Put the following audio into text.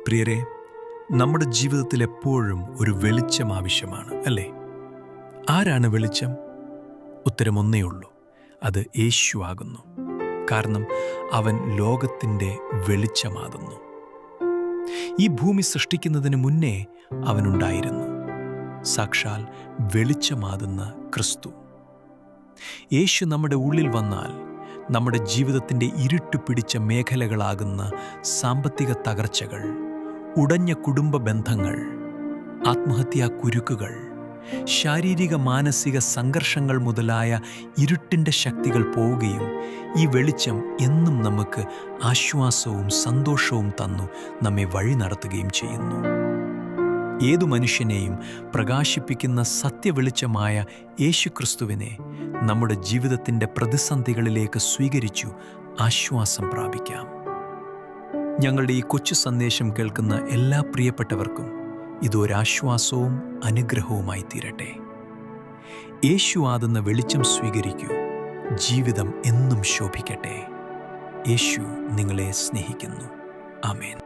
പ്രിയരെ, നമ്മുടെ ജീവിതത്തിൽ എപ്പോഴും ഒരു വെളിച്ചം ആവശ്യമാണ്, അല്ലേ? ആരാണ് വെളിച്ചം? ഉത്തരം ഒന്നേ ഉള്ളൂ, അത് യേശു ആകുന്നു. കാരണം അവൻ ലോകത്തിൻ്റെ വെളിച്ചമാകുന്നു. ഈ ഭൂമി സൃഷ്ടിക്കുന്നതിന് മുന്നേ അവനുണ്ടായിരുന്നു, സാക്ഷാൽ വെളിച്ചമാകുന്ന ക്രിസ്തു. യേശു നമ്മുടെ ഉള്ളിൽ വന്നാൽ നമ്മുടെ ജീവിതത്തിൻ്റെ ഇരുട്ട് പിടിച്ച മേഖലകളാകുന്ന സാമ്പത്തിക തകർച്ചകൾ, ഉടഞ്ഞ കുടുംബ ബന്ധങ്ങൾ, ആത്മഹത്യാ കുരുക്കുകൾ, ശാരീരിക മാനസിക സംഘർഷങ്ങൾ മുതലായ ഇരുട്ടിൻ്റെ ശക്തികൾ പോവുകയും ഈ വെളിച്ചം എന്നും നമുക്ക് ആശ്വാസവും സന്തോഷവും തന്നു നമ്മെ വഴി നടത്തുകയും ചെയ്യുന്നു. ഏതു മനുഷ്യനെയും പ്രകാശിപ്പിക്കുന്ന സത്യവെളിച്ചമായ യേശുക്രിസ്തുവിനെ നമ്മുടെ ജീവിതത്തിൻ്റെ പ്രതിസന്ധികളിലേക്ക് സ്വീകരിച്ചു ആശ്വാസം പ്രാപിക്കാം. ഞങ്ങളുടെ ഈ കൊച്ചു സന്ദേശം കേൾക്കുന്ന എല്ലാ പ്രിയപ്പെട്ടവർക്കും ഇതൊരാശ്വാസവും അനുഗ്രഹവുമായി തീരട്ടെ. യേശു ആകുന്ന വെളിച്ചം സ്വീകരിക്കൂ. ജീവിതം എന്നും ശോഭിക്കട്ടെ. യേശു നിങ്ങളെ സ്നേഹിക്കുന്നു. ആമേൻ.